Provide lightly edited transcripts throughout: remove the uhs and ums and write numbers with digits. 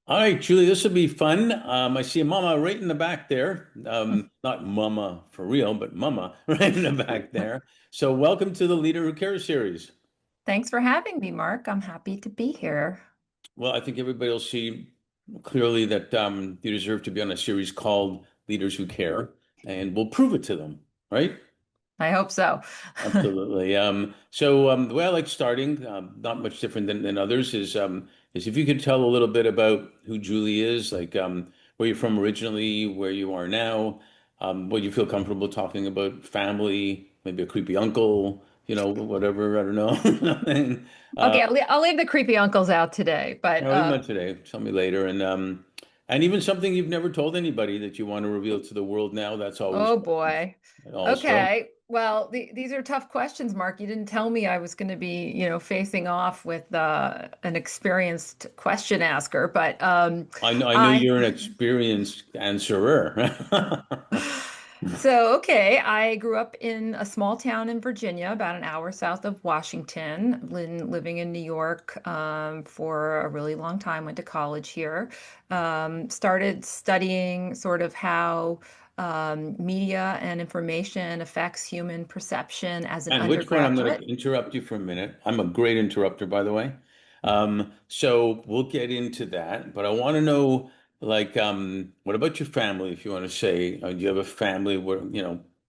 All right, Julie, this will be fun. I see a mama right in the back there. Not mama for real, but mama right in the back there. So, welcome to the Leader Who Cares series. Thanks for having me, Mark. I'm happy to be here. Well, I think everybody will see clearly that you deserve to be on a series called Leaders Who Care, and we'll prove it to them, right? I hope so. Absolutely. The way I like starting, not much different than others, is if you could tell a little bit about who Julie is, like where you're from originally, where you are now, what you feel comfortable talking about, family, maybe a creepy uncle, whatever. I don't know. Okay, I'll leave the creepy uncles out today, but Leave them today. Tell me later, and even something you've never told anybody that you want to reveal to the world now. That's always oh boy. also. Okay. Well, these are tough questions, Mark. You didn't tell me I was going to be, facing off with an experienced question asker, but I know I you're an experienced answerer. Okay, I grew up in a small town in Virginia, about an hour south of Washington, living in New York for a really long time, went to college here, started studying sort of how media and information affects human perception as an And which point I'm going to undergraduate. interrupt you for a minute. I'm a great interrupter, by the way. So we'll get into that, but I want to know, like, what about your family, if you want to say, do you have a family where,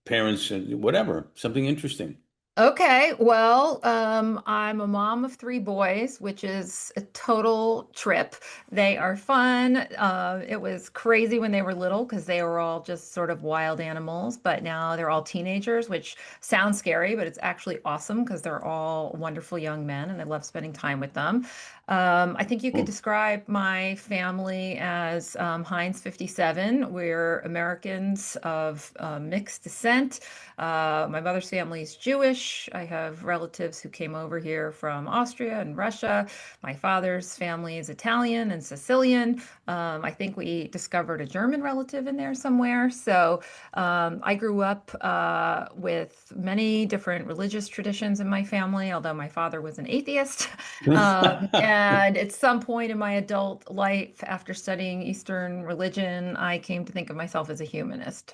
parents and whatever, something interesting? Okay, well, I'm a mom of three boys, which is a total trip. They are fun. It was crazy when they were little because they were all just sort of wild animals, but now they're all teenagers, which sounds scary, but it's actually awesome because they're all wonderful young men, and I love spending time with them. I think you could Oh, describe my family as Heinz 57. We're Americans of mixed descent. My mother's family is Jewish. I have relatives who came over here from Austria and Russia. My father's family is Italian and Sicilian. I think we discovered a German relative in there somewhere. I grew up with many different religious traditions in my family, although my father was an atheist. And at some point in my adult life, after studying Eastern religion, I came to think of myself as a humanist.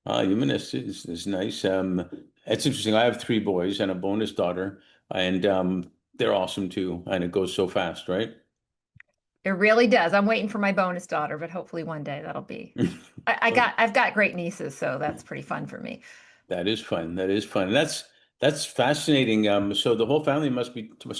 humanist is nice. It's interesting. I have three boys and a bonus daughter, and they're awesome too. And it goes so fast, right? It really does. I'm waiting for my bonus daughter, but hopefully one day that'll be. I've got great nieces, so that's pretty fun for me. That is fun. That is fun. And that's fascinating. So the whole family must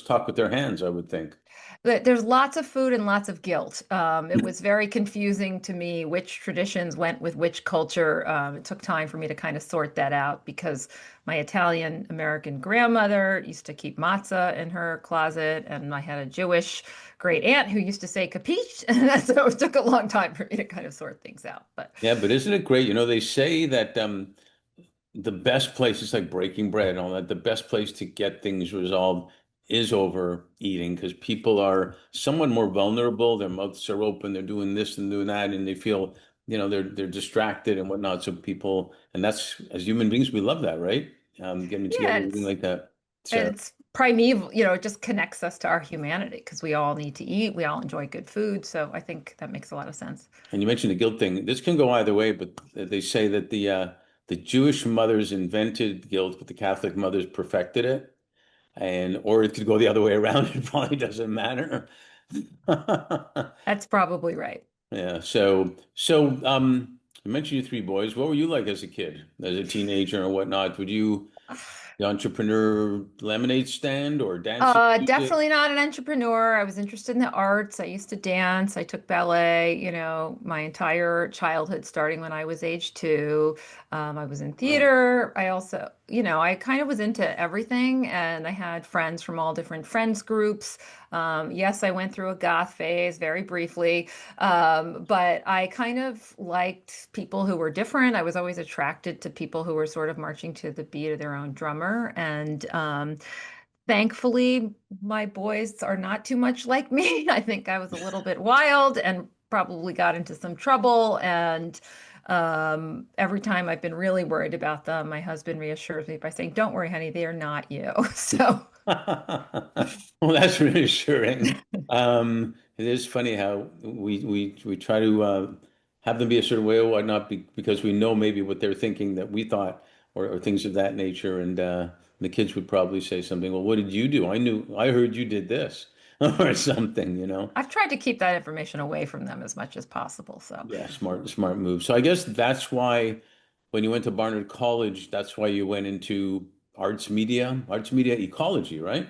talk with their hands, I would think. There's lots of food and lots of guilt. It was very confusing to me which traditions went with which culture. It took time for me to kind of sort that out because my Italian American grandmother used to keep matzah in her closet, and I had a Jewish great aunt who used to say capiche, and so it took a long time for me to kind of sort things out. But Yeah, but isn't it great? They say that the best place is like breaking bread and all that. The best place to get things resolved is over eating because people are somewhat more vulnerable. Their mouths are open. They're doing this and doing that, and they feel, they're distracted and whatnot. So people, and that's as human beings, we love that, right? Getting together, yeah, eating like that. So, it's primeval, it just connects us to our humanity because we all need to eat, we all enjoy good food. So I think that makes a lot of sense. and you mentioned the guilt thing. This can go either way, but they say that the Jewish mothers invented guilt, but the Catholic mothers perfected it. And or it could go the other way around. It probably doesn't matter. That's probably right. Yeah. You mentioned your three boys. What were you like as a kid, as a teenager or whatnot? Would you the entrepreneur lemonade stand or dancing music? Definitely not an entrepreneur. I was interested in the arts. I used to dance. I took ballet, my entire childhood, starting when I was age 2. I was in Wow. theater. I also, I kind of was into everything, and I had friends from all different friends groups. Yes, I went through a goth phase very briefly, but I kind of liked people who were different. I was always attracted to people who were sort of marching to the beat of their own drummer, and thankfully, my boys are not too much like me. I think I was a little bit wild and probably got into some trouble. And every time I've been really worried about them, my husband reassures me by saying, "Don't worry, honey, they are not you." So, Well, that's reassuring. It is funny how we try to have them be a certain way or whatnot because we know maybe what they're thinking that we thought or things of that nature. And the kids would probably say something, well, what did you do? I heard you did this or something, you know? I've tried to keep that information away from them as much as possible. So, Yeah, smart move. So I guess that's why when you went to Barnard College, that's why you went into arts media ecology, right?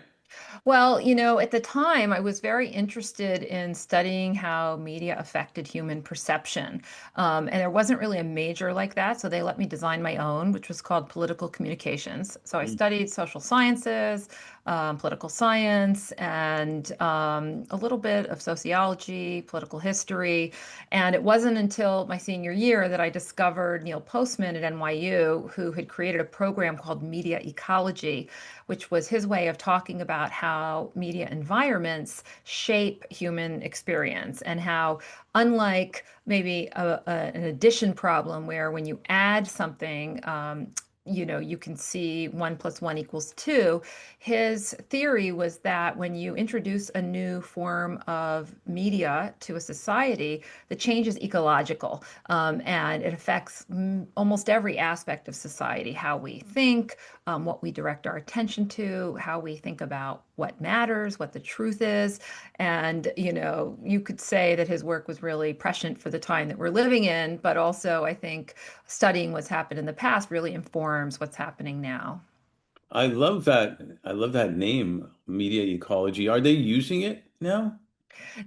well, at the time, I was very interested in studying how media affected human perception. And there wasn't really a major like that. So they let me design my own, which was called political communications. So I studied social sciences, political science, and a little bit of sociology, political history. And it wasn't until my senior year that I discovered Neil Postman at NYU, who had created a program called media ecology, which was his way of talking about how media environments shape human experience and how, unlike maybe an addition problem where when you add something, you can see 1 + 1 = 2. His theory was that when you introduce a new form of media to a society, the change is ecological, and it affects almost every aspect of society, how we think, what we direct our attention to, how we think about what matters, what the truth is. And, you could say that his work was really prescient for the time that we're living in, but also I think studying what's happened in the past really informs what's happening now. I love that. I love that name, media ecology. Are they using it now?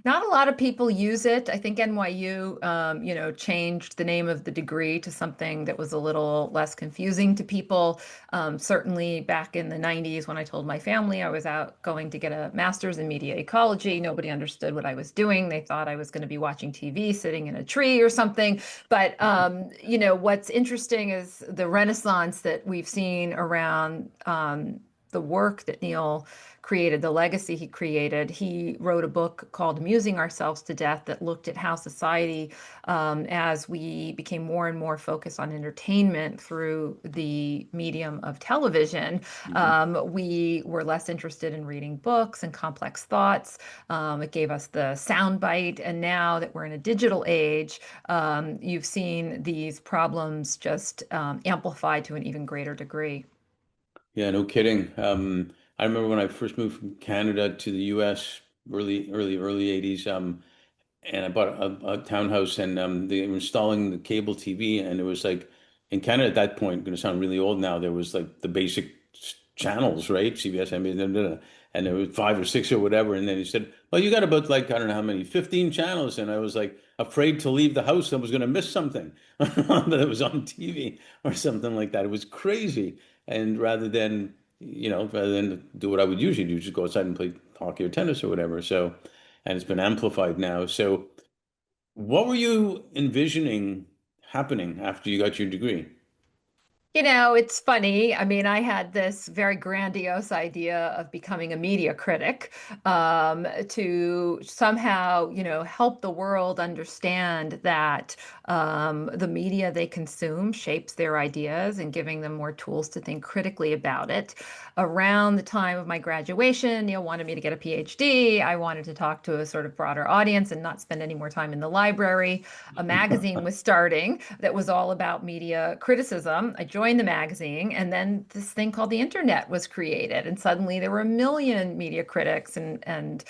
Not a lot of people use it. I think NYU, changed the name of the degree to something that was a little less confusing to people. Certainly back in the 90s, when I told my family I was out going to get a master's in media ecology, nobody understood what I was doing. They thought I was going to be watching TV, sitting in a tree or something. But, what's interesting is the renaissance that we've seen around the work that Neil created, the legacy he created. He wrote a book called Amusing Ourselves to Death that looked at how society, as we became more and more focused on entertainment through the medium of television, Mhm. we were less interested in reading books and complex thoughts. It gave us the soundbite. And now that we're in a digital age, you've seen these problems just amplified to an even greater degree. Yeah, no kidding. I remember when I first moved from Canada to the US, early 80s. And I bought a townhouse, and they were installing the cable TV, and it was like in Canada at that point, going to sound really old now, there was like the basic channels, right? CBS, I mean, and there was five or six or whatever. And then he said, well, you got about like, I don't know how many, 15 channels. And I was like afraid to leave the house. I was going to miss something that was on TV or something like that. It was crazy. And rather than do what I would usually do, just go outside and play hockey or tennis or whatever. So, and it's been amplified now. So, what were you envisioning happening after you got your degree? It's funny. I mean, I had this very grandiose idea of becoming a media critic, to somehow, help the world understand that the media they consume shapes their ideas and giving them more tools to think critically about it. Around the time of my graduation, Neil wanted me to get a PhD. I wanted to talk to a sort of broader audience and not spend any more time in the library. A magazine was starting that was all about media criticism. I joined the magazine, and then this thing called the internet was created, and suddenly there were a million media critics and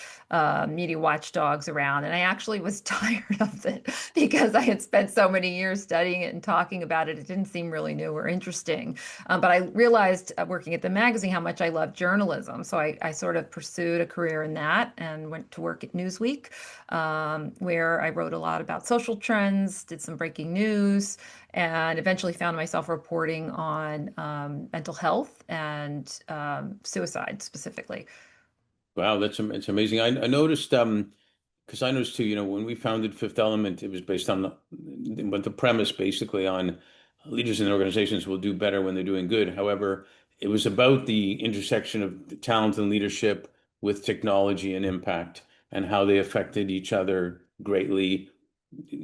media watchdogs around. And I actually was tired of it because I had spent so many years studying it and talking about it. It didn't seem really new or interesting. But I realized working at the magazine how much I loved journalism. So I sort of pursued a career in that and went to work at Newsweek, where I wrote a lot about social trends, did some breaking news, and eventually found myself reporting on mental health and suicide specifically. Wow, it's amazing. I noticed because I noticed too, when we founded Fifth Element, it was based on but the premise basically on leaders in organizations will do better when they're doing good. However, it was about the intersection of talent and leadership with technology and impact and how they affected each other greatly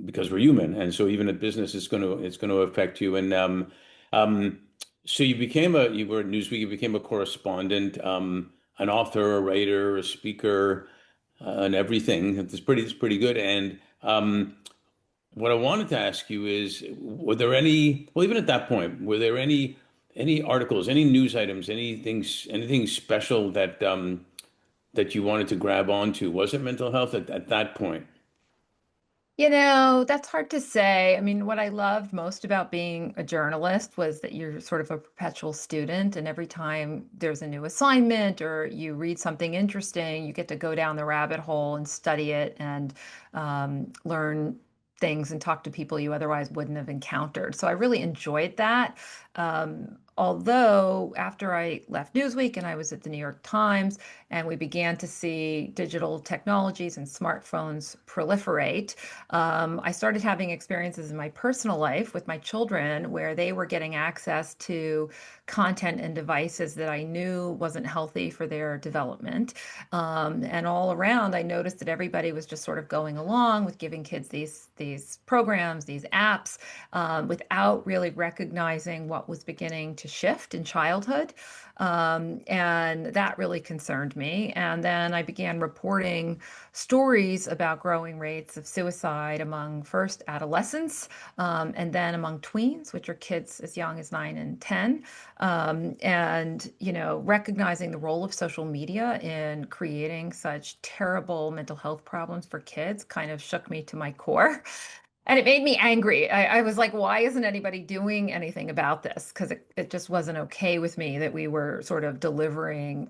because we're human. And so even at business, it's going to affect you. And um, so you were at Newsweek, you became a correspondent. an author, a writer, a speaker, and everything. It's pretty good. And what I wanted to ask you is, were there any, well, even at that point, were there any articles, any news items, anything special that that you wanted to grab onto? Was it mental health at that point? That's hard to say. I mean, what I loved most about being a journalist was that you're sort of a perpetual student, and every time there's a new assignment or you read something interesting, you get to go down the rabbit hole and study it and learn things and talk to people you otherwise wouldn't have encountered. So I really enjoyed that. Although after I left Newsweek and I was at the New York Times, and we began to see digital technologies and smartphones proliferate, I started having experiences in my personal life with my children where they were getting access to content and devices that I knew wasn't healthy for their development. And all around, I noticed that everybody was just sort of going along with giving kids these programs, these apps, without really recognizing what was beginning to shift in childhood. And that really concerned me. And then I began reporting stories about growing rates of suicide among first adolescents, and then among tweens, which are kids as young as 9 and 10. Recognizing the role of social media in creating such terrible mental health problems for kids kind of shook me to my core. And it made me angry. I was like, why isn't anybody doing anything about this? Because it just wasn't okay with me that we were sort of delivering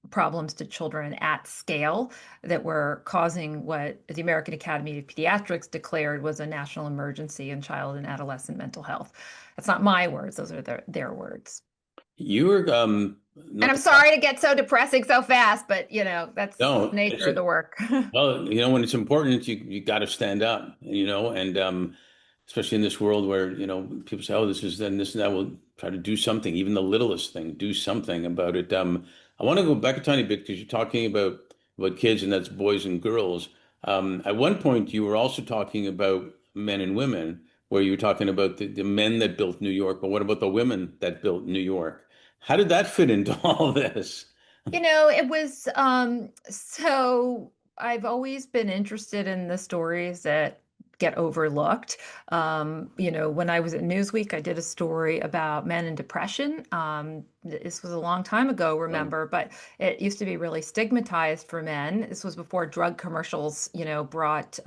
problems to children at scale that were causing what the American Academy of Pediatrics declared was a national emergency in child and adolescent mental health. That's not my words, those are their words. You were And not I'm to, sorry to get so depressing so fast, but that's the no, nature of the work. well, when it's important, you got to stand up, and especially in this world where, people say, oh, this is then this and that. We'll try to do something, even the littlest thing, do something about it. I want to go back a tiny bit because you're talking about kids, and that's boys and girls. At one point, you were also talking about men and women, where you were talking about the men that built New York, but what about the women that built New York? How did that fit into all this? It was so I've always been interested in the stories that get overlooked. When I was at Newsweek, I did a story about men and depression. This was a long time ago, Oh. remember, but it used to be really stigmatized for men. This was before drug commercials, brought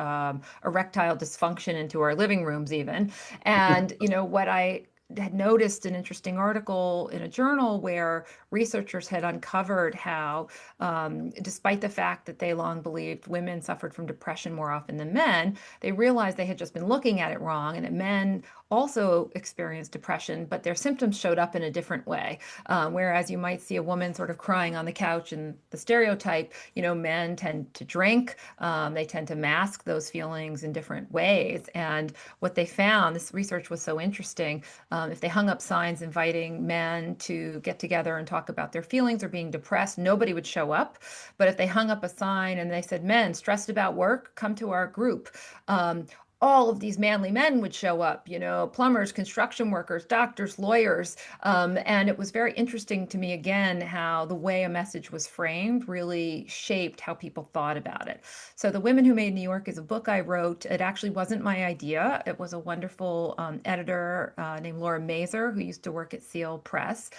erectile dysfunction into our living rooms, even. And, what I had noticed an interesting article in a journal where researchers had uncovered how, despite the fact that they long believed women suffered from depression more often than men, they realized they had just been looking at it wrong, and that men also experienced depression, but their symptoms showed up in a different way. Whereas you might see a woman sort of crying on the couch, and the stereotype, men tend to drink, they tend to mask those feelings in different ways. And what they found, this research was so interesting, if they hung up signs inviting men to get together and talk about their feelings or being depressed, nobody would show up. But if they hung up a sign and they said, men stressed about work, come to our group, um, all of these manly men would show up, plumbers, construction workers, doctors, lawyers. And it was very interesting to me, again, how the way a message was framed really shaped how people thought about it. So, The Women Who Made New York is a book I wrote. It actually wasn't my idea. It was a wonderful editor named Laura Mazer, who used to work at Seal Press.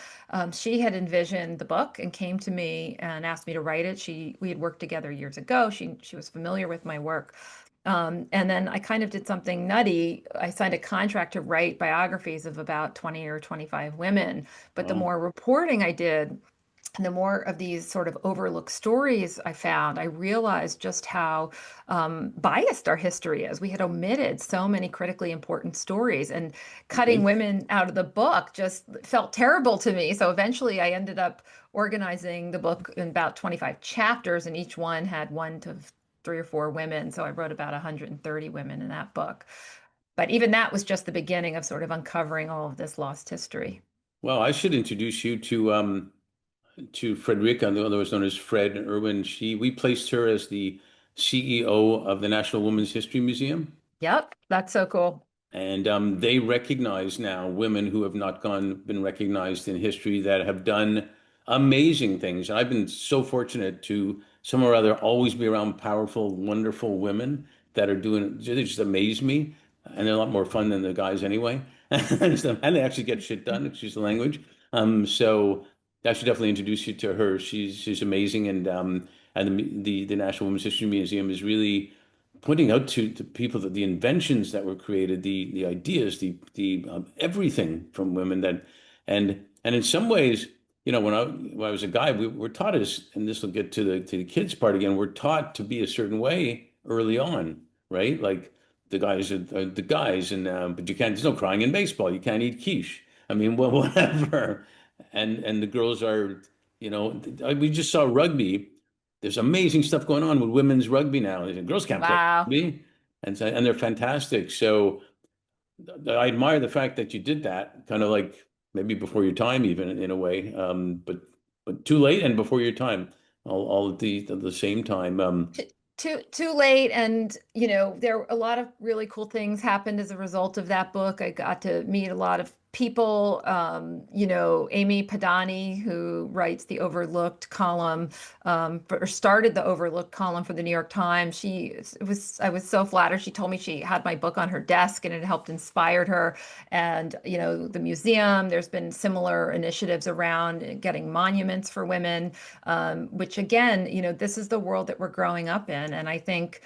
She had envisioned the book and came to me and asked me to write it. We had worked together years ago. She was familiar with my work. And then I kind of did something nutty. I signed a contract to write biographies of about 20 or 25 women. But the Oh. more reporting I did, and the more of these sort of overlooked stories I found, I realized just how biased our history is. We had omitted so many critically important stories, and cutting Okay. women out of the book just felt terrible to me. So eventually I ended up organizing the book in about 25 chapters, and each one had one to three or four women. So I wrote about 130 women in that book. But even that was just the beginning of sort of uncovering all of this lost history. Well, I should introduce you to Frederica, otherwise known as Fred Irwin. We placed her as the CEO of the National Women's History Museum, Yep, that's so cool. and they recognize now women who have not been recognized in history that have done amazing things. And I've been so fortunate to somehow or other always be around powerful, wonderful women that are doing, they just amaze me. And they're a lot more fun than the guys anyway. And they actually get shit done, excuse the language. So I should definitely introduce you to her. She's amazing. And the National Women's History Museum is really pointing out to people that the inventions that were created, the ideas, the everything from women that, and in some ways, when I was a guy, we were taught as, and this will get to the kids part again, we're taught to be a certain way early on, right? Like the guys are the guys, and but you can't. There's no crying in baseball. You can't eat quiche. I mean, well, whatever. And the girls are, we just saw rugby. There's amazing stuff going on with women's rugby now. The girls can't play Wow. rugby, and they're fantastic. So I admire the fact that you did that, kind of like maybe before your time, even in a way, but too late and before your time, all at the same time. Too late, and there a lot of really cool things happened as a result of that book. I got to meet a lot of people. Amy Padani, who writes the Overlooked column, or started the Overlooked column for the New York Times. I was so flattered. She told me she had my book on her desk and it helped inspired her. And the museum, there's been similar initiatives around getting monuments for women, which again, this is the world that we're growing up in. And I think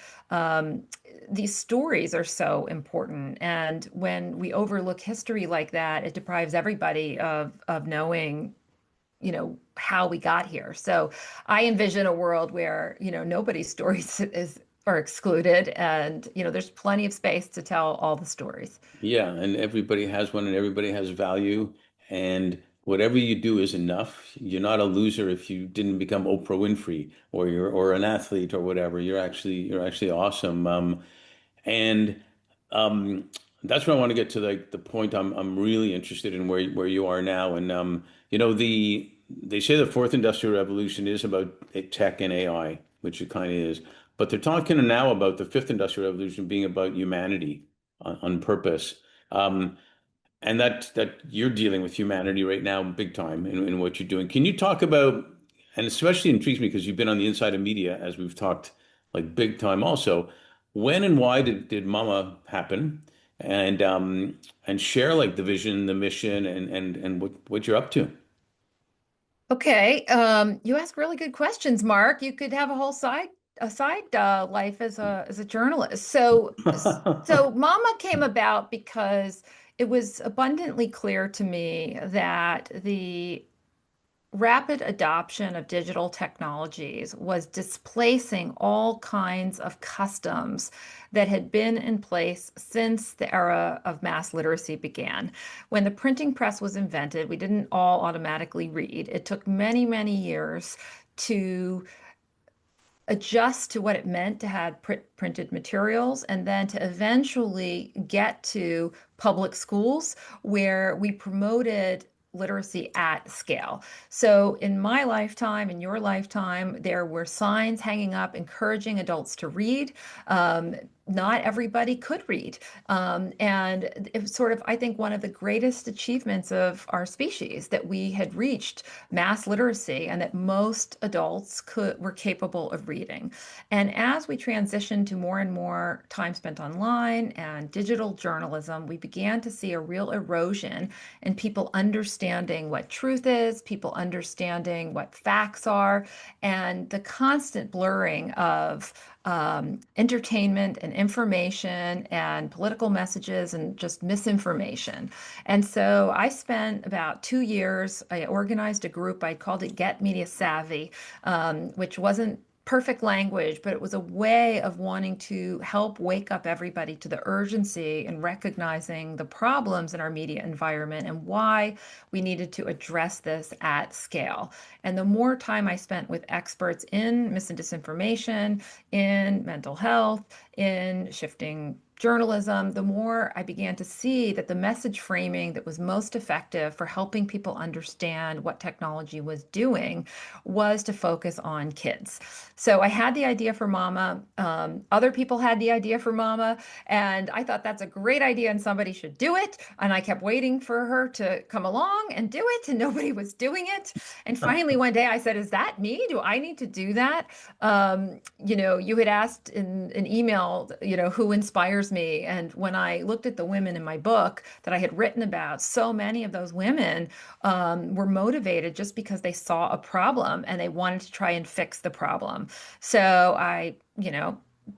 these stories are so important. And when we overlook history like that, it deprives everybody of knowing, how we got here. So I envision a world where, nobody's stories are excluded, and there's plenty of space to tell all the stories. Yeah, and everybody has one, and everybody has value, and whatever you do is enough. You're not a loser if you didn't become Oprah Winfrey or an athlete or whatever. You're actually awesome. And um, that's where I want to get to the point I'm really interested in where you are now. And they say the fourth industrial revolution is about tech and AI, which it kind of is. But they're talking now about the fifth industrial revolution being about humanity on purpose. Um, and that you're dealing with humanity right now big time in what you're doing. Can you talk about, and especially intrigues me because you've been on the inside of media as we've talked like big time also, when and why did Mama happen? And share like the vision, the mission, and what you're up to. Okay, you ask really good questions, Mark. You could have a side life as a journalist. So Mama came about because it was abundantly clear to me that the rapid adoption of digital technologies was displacing all kinds of customs that had been in place since the era of mass literacy began. When the printing press was invented, we didn't all automatically read. It took many, many years to adjust to what it meant to have printed materials, and then to eventually get to public schools where we promoted literacy at scale. So in my lifetime, in your lifetime, there were signs hanging up encouraging adults to read. Um, Not everybody could read. And it was sort of, I think, one of the greatest achievements of our species that we had reached mass literacy and that most adults were capable of reading. And as we transitioned to more and more time spent online and digital journalism, we began to see a real erosion in people understanding what truth is, people understanding what facts are, and the constant blurring of entertainment and information and political messages and just misinformation. And so I spent about 2 years. I organized a group. I called it Get Media Savvy, which wasn't perfect language, but it was a way of wanting to help wake up everybody to the urgency and recognizing the problems in our media environment and why we needed to address this at scale. And the more time I spent with experts in mis and disinformation, in mental health, in shifting journalism, the more I began to see that the message framing that was most effective for helping people understand what technology was doing was to focus on kids. So I had the idea for Mama. Other people had the idea for Mama, and I thought that's a great idea and somebody should do it. And I kept waiting for her to come along and do it, and nobody was doing it. And finally, one day I said, "Is that me? Do I need to do that?" You had asked in an email, who inspires me. And when I looked at the women in my book that I had written about, so many of those women were motivated just because they saw a problem and they wanted to try and fix the problem. So I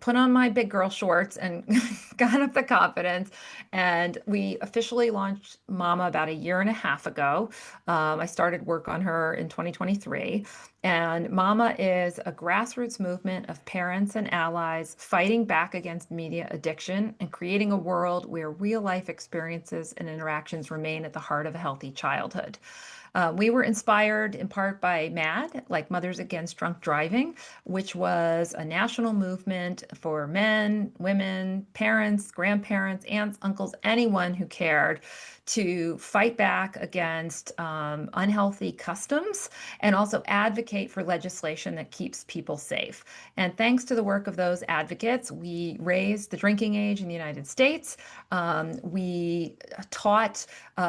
put on my big girl shorts and got up the confidence. And we officially launched Mama about a year and a half ago. I started work on her in 2023. And Mama is a grassroots movement of parents and allies fighting back against media addiction and creating a world where real life experiences and interactions remain at the heart of a healthy childhood. We were inspired in part by MAD, like Mothers Against Drunk Driving, which was a national movement for men, women, parents, grandparents, aunts, uncles, anyone who cared to fight back against unhealthy customs and also advocate for legislation that keeps people safe. And thanks to the work of those advocates, we raised the drinking age in the United States. We taught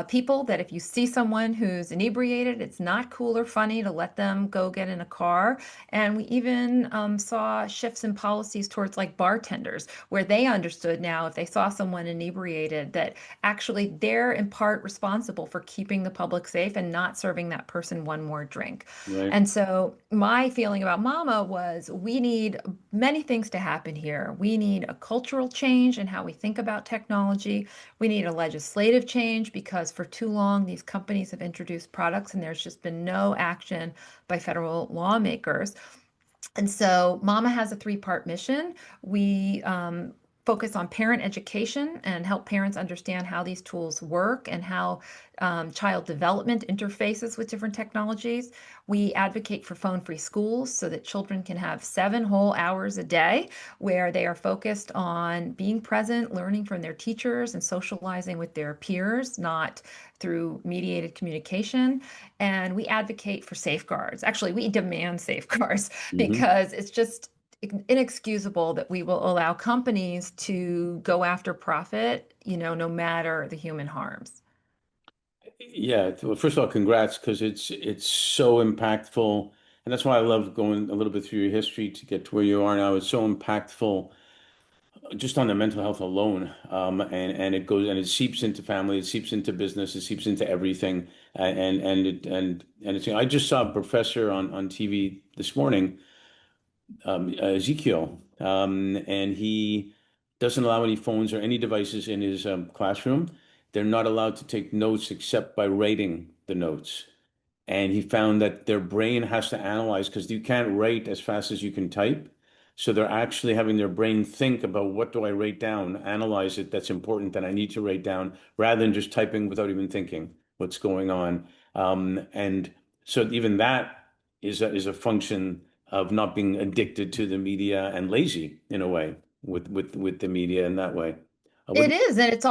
people that if you see someone who's inebriated, it's not cool or funny to let them go get in a car. And we even saw shifts in policies towards like bartenders, where they understood now if they saw someone inebriated, that actually they're in part responsible for keeping the public safe and not serving that person one more drink. Right. And so my feeling about Mama was we need many things to happen here. We need a cultural change in how we think about technology. We need a legislative change because for too long these companies have introduced products and there's just been no action by federal lawmakers. And so Mama has a three-part mission. We focus on parent education and help parents understand how these tools work and how child development interfaces with different technologies. We advocate for phone-free schools so that children can have 7 whole hours a day where they are focused on being present, learning from their teachers, and socializing with their peers, not through mediated communication. And we advocate for safeguards. Actually, we demand safeguards Hmm. because it's just inexcusable that we will allow companies to go after profit, no matter the human harms. Yeah. Well, first of all, congrats, because it's so impactful, and that's why I love going a little bit through your history to get to where you are now. It's so impactful just on the mental health alone, and it goes and it seeps into family, it seeps into business, it seeps into everything, and it's. I just saw a professor on TV this morning, Ezekiel, and he doesn't allow any phones or any devices in his classroom. They're not allowed to take notes except by writing the notes. And he found that their brain has to analyze because you can't write as fast as you can type. So they're actually having their brain think about what do I write down, analyze it, that's important that I need to write down, rather than just typing without even thinking what's going on. And so even that is a function of not being addicted to the media and lazy in a way with the media in that way. What It do is, and it's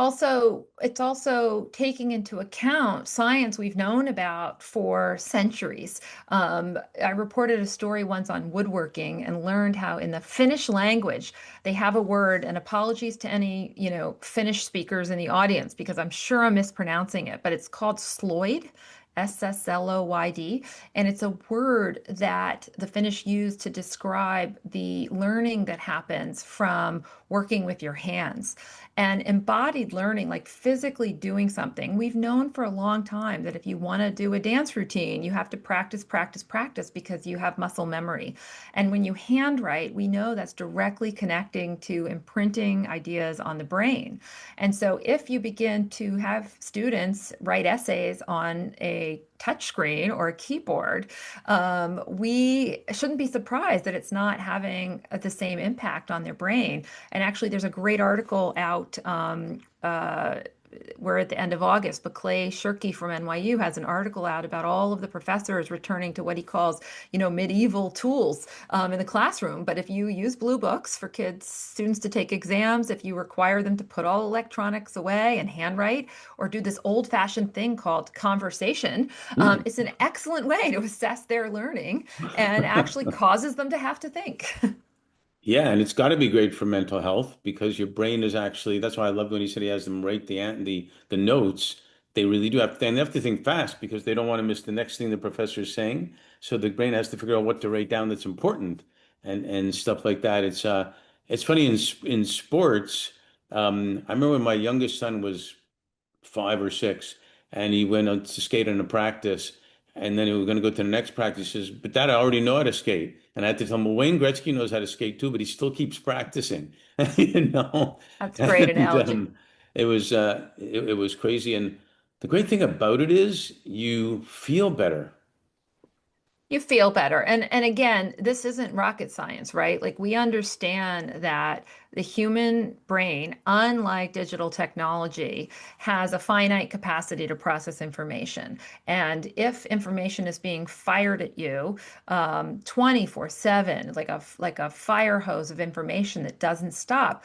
also taking into account science we've known about for centuries. I reported a story once on woodworking and learned how in the Finnish language they have a word, and apologies to any, Finnish speakers in the audience because I'm sure I'm mispronouncing it, but it's called sloyd. Sloyd, and it's a word that the Finnish use to describe the learning that happens from working with your hands. And embodied learning, like physically doing something, we've known for a long time that if you want to do a dance routine, you have to practice, practice, practice because you have muscle memory. And when you handwrite, we know that's directly connecting to imprinting ideas on the brain. And so if you begin to have students write essays on a touchscreen or a keyboard, we shouldn't be surprised that it's not having the same impact on their brain. And actually, there's a great article out we're at the end of August, but Clay Shirky from NYU has an article out about all of the professors returning to what he calls, medieval tools in the classroom. But if you use blue books for students to take exams, if you require them to put all electronics away and handwrite, or do this old-fashioned thing called conversation, it's an excellent way to assess their learning and actually causes them to have to think. Yeah, and it's got to be great for mental health because your brain is actually, that's why I loved when he said he has them write the notes. They really do have, and they have to think fast because they don't want to miss the next thing the professor is saying. So the brain has to figure out what to write down that's important and stuff like that. It's funny in sports. I remember when my youngest son was 5 or 6, and he went out to skate in a practice, and then he was going to go to the next practice. He says, "But Dad, I already know how to skate." And I had to tell him, "Well, Wayne Gretzky knows how to skate too, but he still keeps practicing." you know, That's a great and analogy. it was crazy. And the great thing about it is you feel better. You feel better. And again, this isn't rocket science, right? Like we understand that the human brain, unlike digital technology, has a finite capacity to process information. And if information is being fired at you 24/7, like a fire hose of information that doesn't stop,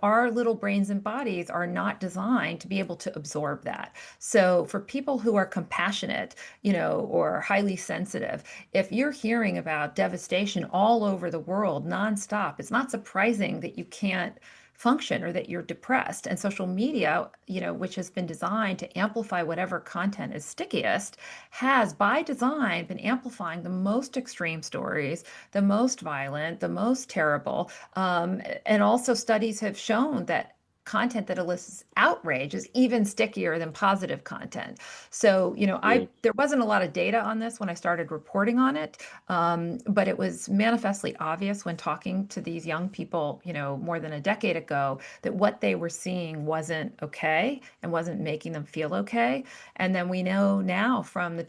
our little brains and bodies are not designed to be able to absorb that. So for people who are compassionate, or highly sensitive, if you're hearing about devastation all over the world nonstop, it's not surprising that you can't function or that you're depressed. And social media, which has been designed to amplify whatever content is stickiest, has by design been amplifying the most extreme stories, the most violent, the most terrible. And also, studies have shown that content that elicits outrage is even stickier than positive content. So, Yeah. there wasn't a lot of data on this when I started reporting on it, but it was manifestly obvious when talking to these young people, more than a decade ago, that what they were seeing wasn't okay and wasn't making them feel okay. And then we know now from the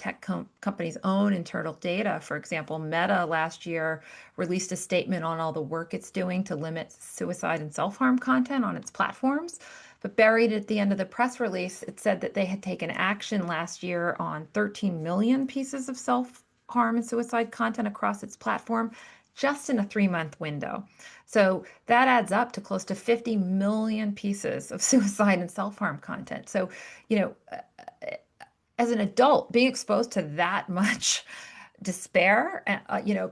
company's own internal data, for example, Meta last year released a statement on all the work it's doing to limit suicide and self-harm content on its platforms. But buried at the end of the press release, it said that they had taken action last year on 13 million pieces of self-harm and suicide content across its platform just in a 3-month window. So that adds up to close to 50 million pieces of suicide and self-harm content. So, you know, as an adult, being exposed to that much despair,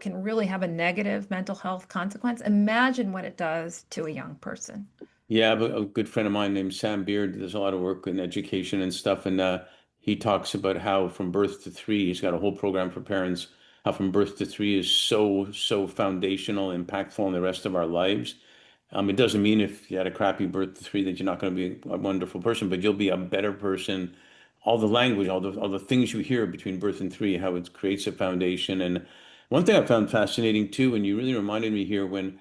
can really have a negative mental health consequence. Imagine what it does to a young person. Yeah, but a good friend of mine named Sam Beard does a lot of work in education and stuff, and he talks about how from birth to three, he's got a whole program for parents. How from birth to three is so foundational, impactful in the rest of our lives. It doesn't mean if you had a crappy birth to three that you're not going to be a wonderful person, but you'll be a better person. All the language, all the things you hear between birth and three, how it creates a foundation. And one thing I found fascinating too, and you really reminded me here when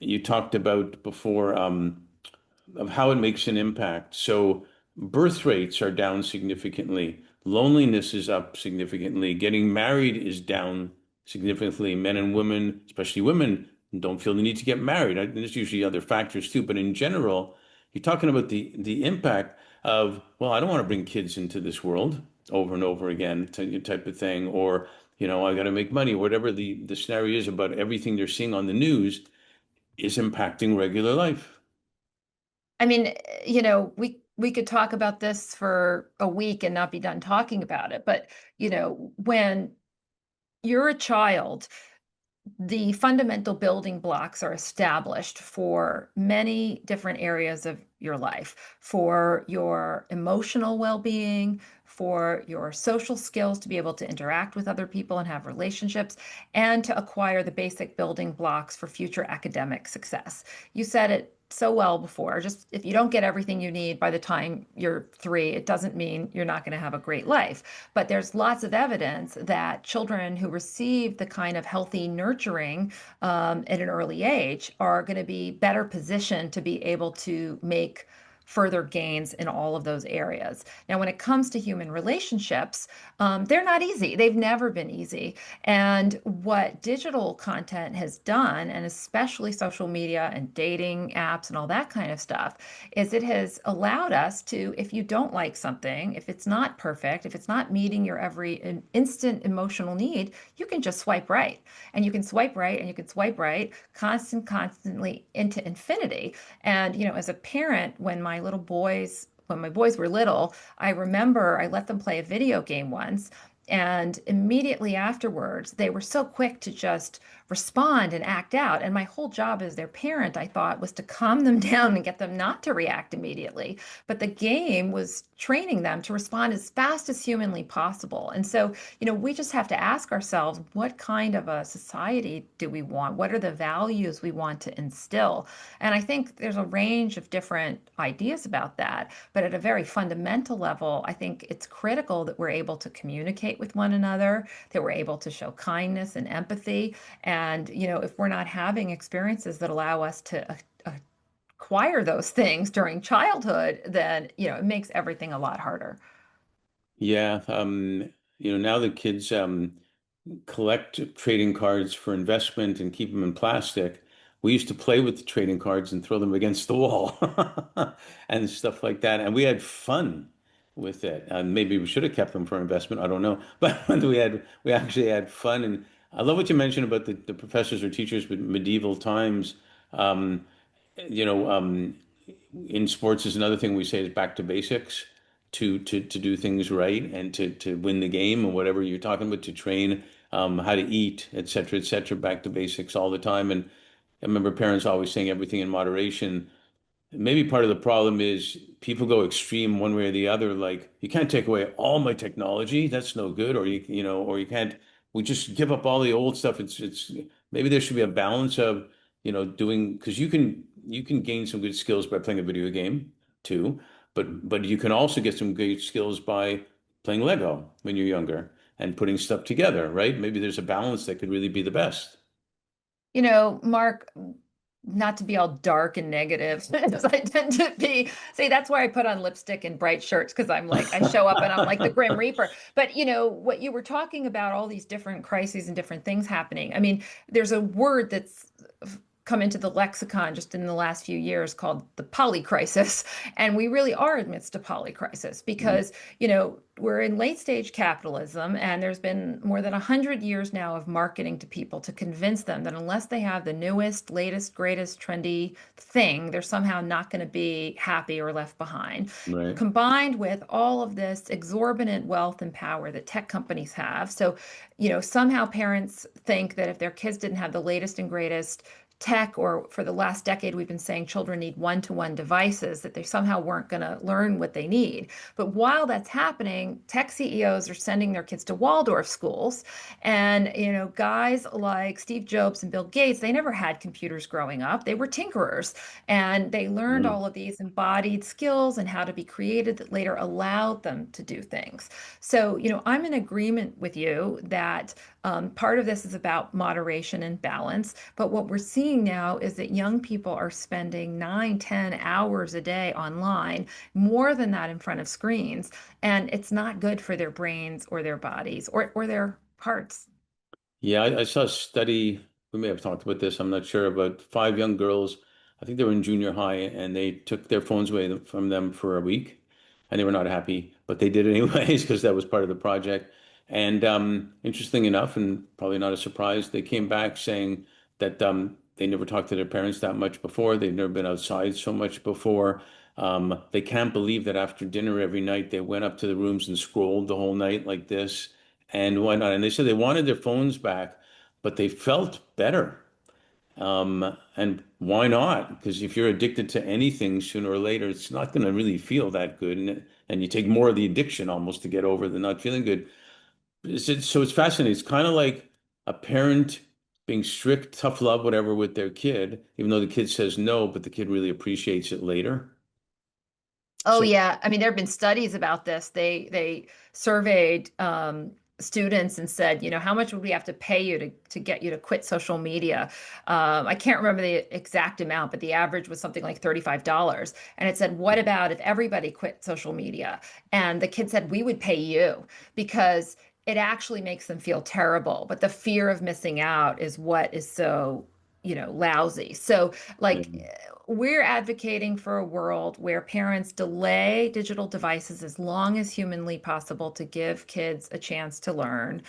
you talked about before. Of how it makes an impact. So birth rates are down significantly. Loneliness is up significantly. Getting married is down significantly. Men and women, especially women, don't feel the need to get married. There's usually other factors too, but in general, you're talking about the impact of, well, I don't want to bring kids into this world over and over again, type of thing, or I got to make money, whatever the scenario is about everything they're seeing on the news is impacting regular life. I mean, we could talk about this for a week and not be done talking about it. But, when you're a child, the fundamental building blocks are established for many different areas of your life, for your emotional well-being, for your social skills to be able to interact with other people and have relationships, and to acquire the basic building blocks for future academic success. You said it so well before. Just if you don't get everything you need by the time you're 3, it doesn't mean you're not going to have a great life. But there's lots of evidence that children who receive the kind of healthy nurturing at an early age are going to be better positioned to be able to make further gains in all of those areas. Now, when it comes to human relationships, they're not easy. They've never been easy. And what digital content has done, and especially social media and dating apps and all that kind of stuff, is it has allowed us to, if you don't like something, if it's not perfect, if it's not meeting your every instant emotional need, you can just swipe right. And you can swipe right and you can swipe right, constantly into infinity. And, as a parent, when my boys were little, I remember I let them play a video game once. And immediately afterwards, they were so quick to just respond and act out. And my whole job as their parent, I thought, was to calm them down and get them not to react immediately. But the game was training them to respond as fast as humanly possible. And so, we just have to ask ourselves, what kind of a society do we want? What are the values we want to instill? And I think there's a range of different ideas about that. But at a very fundamental level, I think it's critical that we're able to communicate with one another, that we're able to show kindness and empathy. And, if we're not having experiences that allow us to acquire those things during childhood, then, it makes everything a lot harder. Yeah, now the kids collect trading cards for investment and keep them in plastic. We used to play with the trading cards and throw them against the wall and stuff like that. And we had fun with it. And maybe we should have kept them for investment. I don't know. But we actually had fun. And I love what you mentioned about the professors or teachers with medieval times. Um, you know, um, in sports is another thing we say is back to basics to do things right and to win the game or whatever you're talking about to train how to eat, et cetera, back to basics all the time. And I remember parents always saying everything in moderation. Maybe part of the problem is people go extreme one way or the other. Like you can't take away all my technology. That's no good. Or you can't, we just give up all the old stuff. It's maybe there should be a balance of, doing, because you can gain some good skills by playing a video game too. But you can also get some great skills by playing Lego when you're younger and putting stuff together, right? Maybe there's a balance that could really be the best. Mark, not to be all dark and negative, as I tend to be, say that's why I put on lipstick and bright shirts because I'm like, I show up and I'm like the Grim Reaper. But what you were talking about, all these different crises and different things happening. I mean, there's a word that's come into the lexicon just in the last few years called the polycrisis. And we really are amidst a polycrisis Mm, because, we're in late stage capitalism, and there's been more than 100 years now of marketing to people to convince them that unless they have the newest, latest, greatest, trendy thing, they're somehow not going to be happy or left behind. right. Combined with all of this exorbitant wealth and power that tech companies have. So, somehow parents think that if their kids didn't have the latest and greatest tech, or for the last decade, we've been saying children need one-to-one devices, that they somehow weren't going to learn what they need. But while that's happening, tech CEOs are sending their kids to Waldorf schools. And, guys like Steve Jobs and Bill Gates, they never had computers growing up. They were tinkerers. And they learned Mm. all of these embodied skills and how to be creative that later allowed them to do things. So, I'm in agreement with you that part of this is about moderation and balance. But what we're seeing now is that young people are spending 9, 10 hours a day online, more than that in front of screens. And it's not good for their brains or their bodies or their hearts. Yeah, I saw a study. We may have talked about this. I'm not sure. About five young girls. I think they were in junior high, and they took their phones away from them for a week, and they were not happy, but they did it anyways because that was part of the project. And interesting enough, and probably not a surprise, they came back saying that they never talked to their parents that much before. They've never been outside so much before. They can't believe that after dinner every night they went up to the rooms and scrolled the whole night like this and whatnot. And they said they wanted their phones back, but they felt better. And why not? Because if you're addicted to anything, sooner or later, it's not going to really feel that good. And you take more of the addiction almost to get over the not feeling good. So it's fascinating. It's kind of like a parent being strict, tough love, whatever, with their kid, even though the kid says no, but the kid really appreciates it later. Oh So, yeah, I mean there have been studies about this. They surveyed students and said, how much would we have to pay you to get you to quit social media? I can't remember the exact amount, but the average was something like $35. And it said, what about if everybody quit social media? And the kid said, we would pay you because it actually makes them feel terrible. But the fear of missing out is what is so, lousy. So, Yeah. like, we're advocating for a world where parents delay digital devices as long as humanly possible to give kids a chance to learn.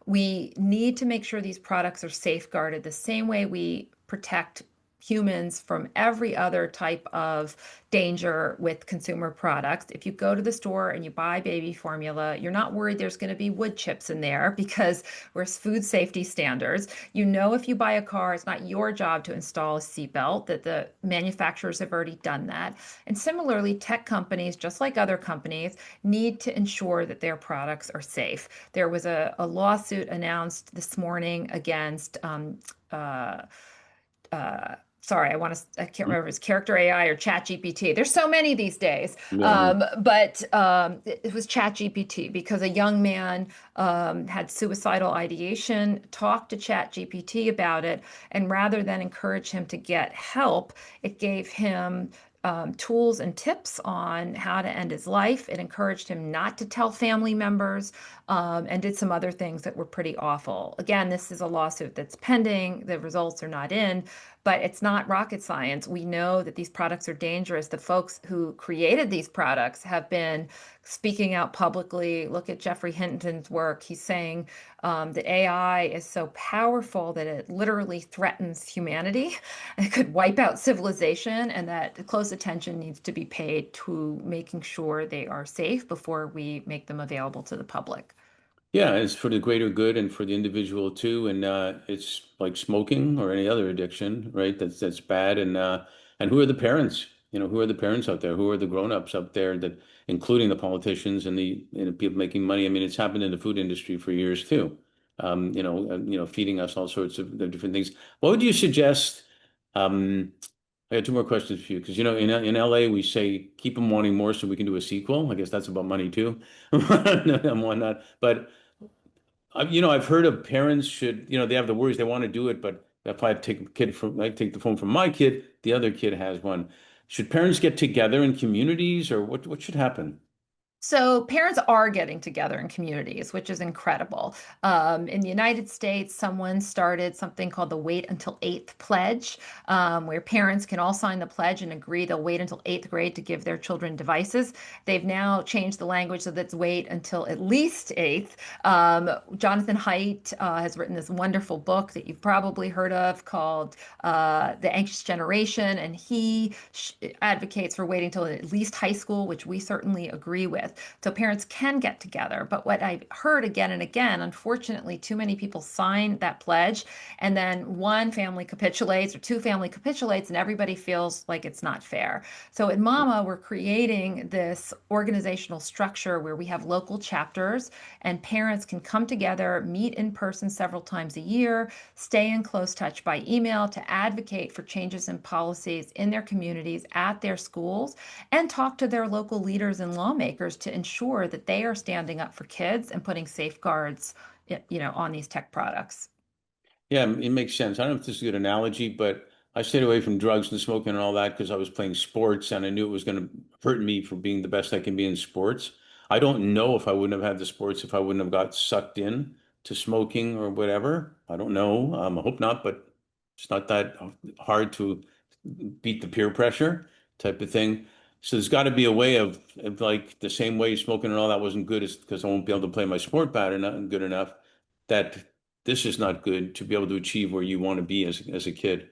We need to make sure these products are safeguarded the same way we protect humans from every other type of danger with consumer products. If you go to the store and you buy baby formula, you're not worried there's going to be wood chips in there because we're food safety standards. If you buy a car, it's not your job to install a seatbelt, that the manufacturers have already done that. And similarly, tech companies, just like other companies, need to ensure that their products are safe. There was a lawsuit announced this morning against uh, sorry, I can't remember if it's Character AI or Chat GPT. There's so many these days. Yeah. But it was Chat GPT because a young man had suicidal ideation, talked to Chat GPT about it, and rather than encourage him to get help, it gave him tools and tips on how to end his life. It encouraged him not to tell family members, and did some other things that were pretty awful. Again, this is a lawsuit that's pending. The results are not in, but it's not rocket science. We know that these products are dangerous. The folks who created these products have been speaking out publicly. Look at Jeffrey Hinton's work. He's saying that AI is so powerful that it literally threatens humanity. It could wipe out civilization, and that close attention needs to be paid to making sure they are safe before we make them available to the public. Yeah, it's for the greater good and for the individual too. And it's like smoking or any other addiction, right? That's bad. And who are the parents? Who are the parents out there? Who are the grown-ups out there that, including the politicians and the people making money? I mean, it's happened in the food industry for years too. Feeding us all sorts of different things. What would you suggest? I got two more questions for you because in LA we say keep them wanting more so we can do a sequel. I guess that's about money too, and whatnot. But I've heard of parents should, they have the worries they want to do it, but if I take the phone from my kid, the other kid has one. Should parents get together in communities or what should happen? So parents are getting together in communities, which is incredible. In the United States, someone started something called the Wait Until Eighth Pledge, where parents can all sign the pledge and agree they'll wait until eighth grade to give their children devices. They've now changed the language so that's wait until at least eighth. Jonathan Haidt has written this wonderful book that you've probably heard of called The Anxious Generation, and he advocates for waiting till at least high school, which we certainly agree with. So parents can get together. But what I've heard again and again, unfortunately, too many people sign that pledge, and then one family capitulates or two family capitulates, and everybody feels like it's not fair. So at Mama, we're creating this organizational structure where we have local chapters and parents can come together, meet in person several times a year, stay in close touch by email to advocate for changes in policies in their communities, at their schools, and talk to their local leaders and lawmakers to ensure that they are standing up for kids and putting safeguards, on these tech products. Yeah, it makes sense. I don't know if this is a good analogy, but I stayed away from drugs and smoking and all that because I was playing sports and I knew it was going to hurt me for being the best I can be in sports. I don't know if I wouldn't have had the sports if I wouldn't have got sucked in to smoking or whatever. I don't know. I hope not, but it's not that hard to beat the peer pressure type of thing. So there's got to be a way of like the same way smoking and all that wasn't good is because I won't be able to play my sport bad enough good enough that this is not good to be able to achieve where you want to be as a kid.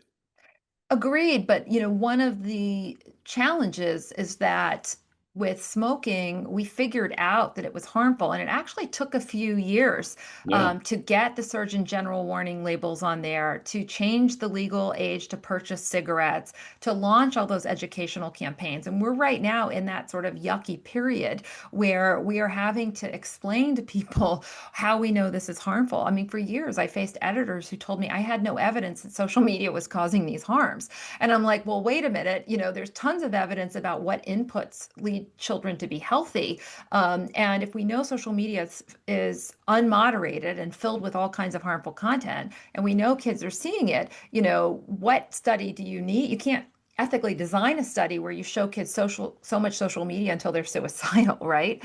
Agreed, but one of the challenges is that with smoking, we figured out that it was harmful, and it actually took a few years Yeah. to get the Surgeon General warning labels on there, to change the legal age to purchase cigarettes, to launch all those educational campaigns. And we're right now in that sort of yucky period where we are having to explain to people how we know this is harmful. I mean, for years, I faced editors who told me I had no evidence that social media was causing these harms. And I'm like, well, wait a minute, there's tons of evidence about what inputs lead need children to be healthy. And if we know social media is unmoderated and filled with all kinds of harmful content, and we know kids are seeing it, what study do you need? You can't ethically design a study where you show kids so much social media until they're suicidal, right?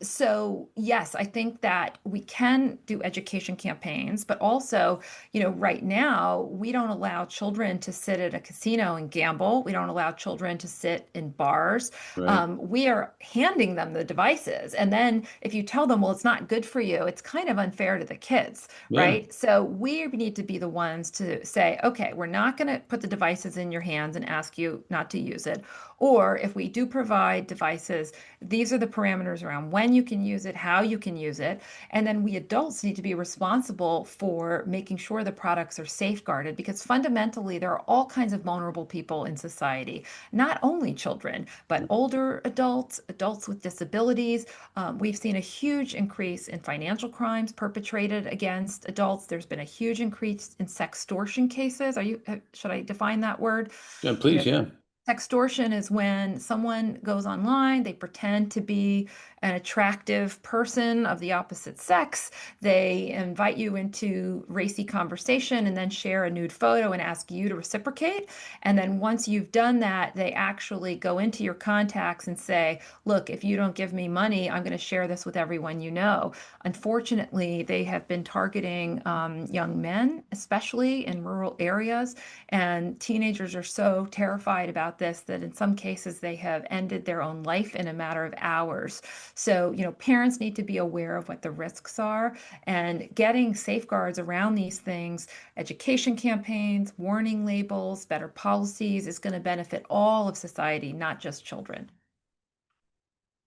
So yes, I think that we can do education campaigns, but also, right now we don't allow children to sit at a casino and gamble. We don't allow children to sit in bars. Right. We are handing them the devices, and then if you tell them, well, it's not good for you, it's kind of unfair to the kids, Yeah. right? So we need to be the ones to say, okay, we're not going to put the devices in your hands and ask you not to use it. Or if we do provide devices, these are the parameters around when you can use it, how you can use it. And then we adults need to be responsible for making sure the products are safeguarded because fundamentally there are all kinds of vulnerable people in society, not only children, but older adults, adults with disabilities. We've seen a huge increase in financial crimes perpetrated against adults. There's been a huge increase in sextortion cases. Should I define that word? Yeah, You please. know, Yeah. Sextortion is when someone goes online, they pretend to be an attractive person of the opposite sex. They invite you into racy conversation and then share a nude photo and ask you to reciprocate. And then once you've done that, they actually go into your contacts and say, look, if you don't give me money, I'm going to share this with everyone you know. Unfortunately, they have been targeting young men, especially in rural areas. And teenagers are so terrified about this that in some cases they have ended their own life in a matter of hours. So, parents need to be aware of what the risks are and getting safeguards around these things, education campaigns, warning labels, better policies is going to benefit all of society, not just children.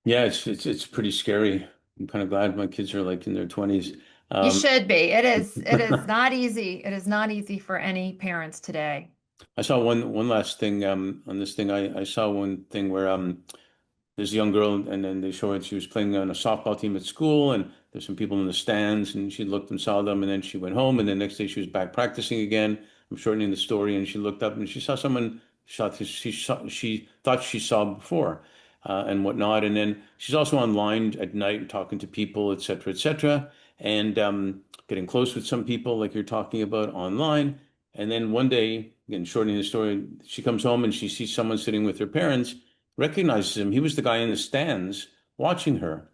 Yeah, it's pretty scary. I'm kind of glad my kids are like in their 20s. You Um, should be. It is not easy. It is not easy for any parents today. I saw one last thing on this thing. I saw one thing where there's a young girl, and then they show it. She was playing on a softball team at school, and there's some people in the stands, and she looked and saw them, and then she went home, and the next day she was back practicing again. I'm shortening the story, and she looked up and she saw someone she thought she saw before, and whatnot. And then she's also online at night talking to people, et cetera, and getting close with some people, like you're talking about online. And then one day, again, shortening the story, she comes home and she sees someone sitting with her parents, recognizes him. He was the guy in the stands watching her.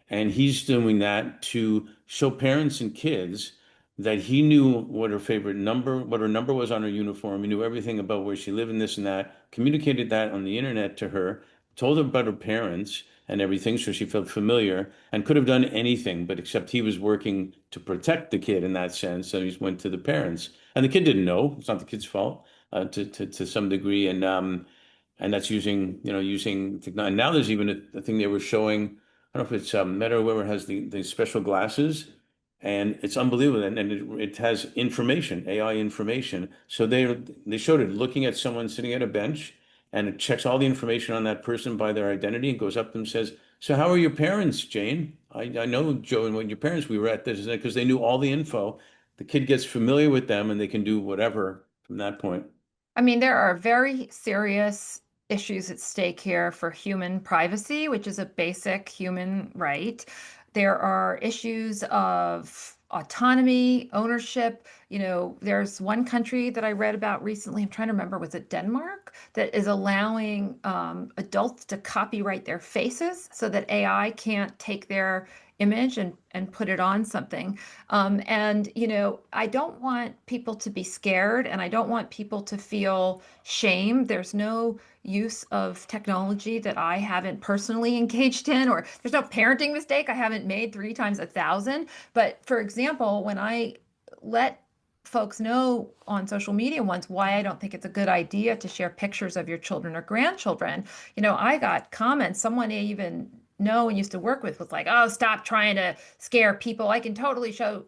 And he's doing that to show parents and kids that he knew what her favorite number, what her number was on her uniform. He knew everything about where she lived and this and that, communicated that on the internet to her, told her about her parents and everything. So she felt familiar and could have done anything, but except he was working to protect the kid in that sense. So he went to the parents and the kid didn't know. It's not the kid's fault to some degree. And that's using technology. And now there's even a thing they were showing. I don't know if it's Meta or whoever has the special glasses, and it's unbelievable. And it has information, AI information. So they showed it looking at someone sitting at a bench, and it checks all the information on that person by their identity and goes up and says, "So how are your parents, Jane? I know Joe and what your parents. We were at this because they knew all the info. The kid gets familiar with them, and they can do whatever from that point." I mean, there are very serious issues at stake here for human privacy, which is a basic human right. There are issues of autonomy, ownership. There's one country that I read about recently. I'm trying to remember, was it Denmark, that is allowing adults to copyright their faces so that AI can't take their image and put it on something. And I don't want people to be scared and I don't want people to feel shame. There's no use of technology that I haven't personally engaged in, or there's no parenting mistake I haven't made 3 times 1,000. But for example, when I let folks know on social media once why I don't think it's a good idea to share pictures of your children or grandchildren, I got comments. Someone I even know and used to work with was like, "Oh, stop trying to scare people. I can totally show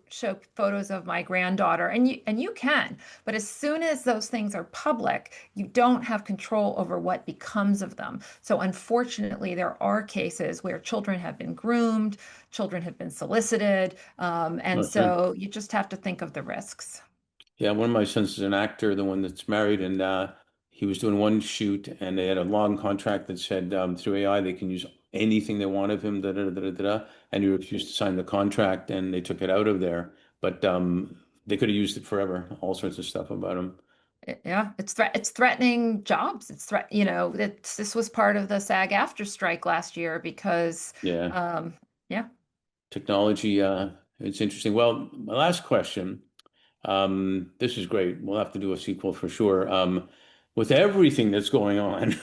photos of my granddaughter." And you can, but as soon as those things are public, you don't have control over what becomes of them. So unfortunately, there are cases where children have been groomed, children have been solicited, and Oh, sure. so you just have to think of the risks. Yeah, one of my sons is an actor, the one that's married, and he was doing one shoot, and they had a long contract that said through AI they can use anything they want of him, da da da da da, da, and he refused to sign the contract, and they took it out of there. But they could have used it forever, all sorts of stuff about him. Yeah, it's threatening jobs. This was part of the SAG after strike last year because Yeah, um yeah, technology. It's interesting. Well, my last question. This is great. We'll have to do a sequel for sure. With everything that's going on,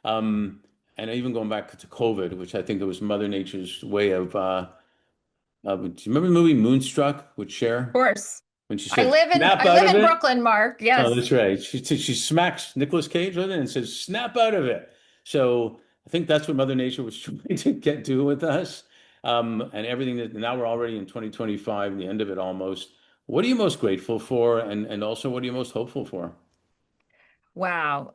um, and even going back to COVID, which I think it was Mother Nature's way do you remember the movie Moonstruck with of Cher course. when she said "snap I out live of in it"? Brooklyn, Mark. Oh, Yes. that's right. She smacks Nicolas Cage with it and says "snap out of it." So I think that's what Mother Nature was trying to get to with us. And everything that now we're already in 2025, the end of it almost. What are you most grateful for, and also what are you most hopeful for? Wow.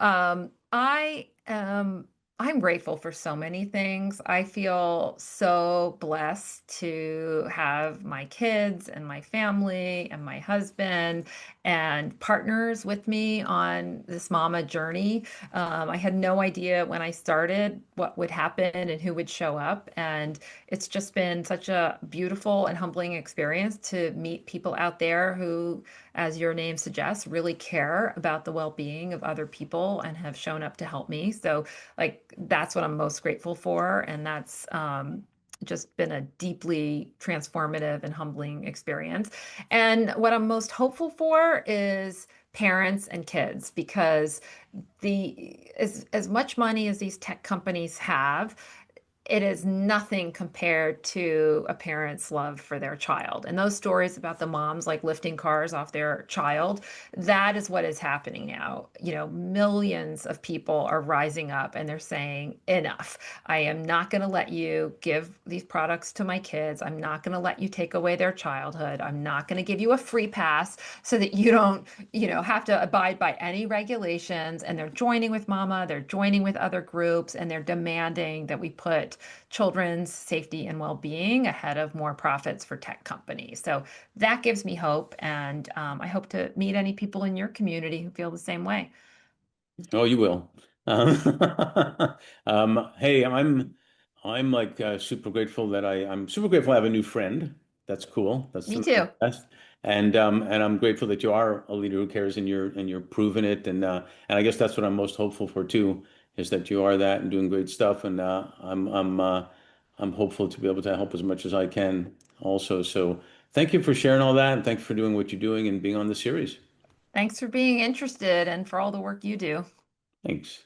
I'm grateful for so many things. I feel so blessed to have my kids and my family and my husband and partners with me on this mama journey. I had no idea when I started what would happen and who would show up. And it's just been such a beautiful and humbling experience to meet people out there who, as your name suggests, really care about the well-being of other people and have shown up to help me. So, like, that's what I'm most grateful for. And that's just been a deeply transformative and humbling experience. And what I'm most hopeful for is parents and kids because as much money as these tech companies have, it is nothing compared to a parent's love for their child. And those stories about the moms like lifting cars off their child, that is what is happening now. Millions of people are rising up and they're saying, enough. I am not going to let you give these products to my kids. I'm not going to let you take away their childhood. I'm not going to give you a free pass so that you don't, have to abide by any regulations. And they're joining with mama, they're joining with other groups, and they're demanding that we put children's safety and well-being ahead of more profits for tech companies. So that gives me hope, and I hope to meet any people in your community who feel the same way. Oh, you will. Um, hey, I'm like super grateful that I'm super grateful I have a new friend. That's cool. That's Me the too. best. And I'm grateful that you are a leader who cares and you're proving it. And I guess that's what I'm most hopeful for too, is that you are that and doing great stuff. And I'm hopeful to be able to help as much as I can also. So thank you for sharing all that, and thank you for doing what you're doing and being on the series. Thanks for being interested and for all the work you do. Thanks.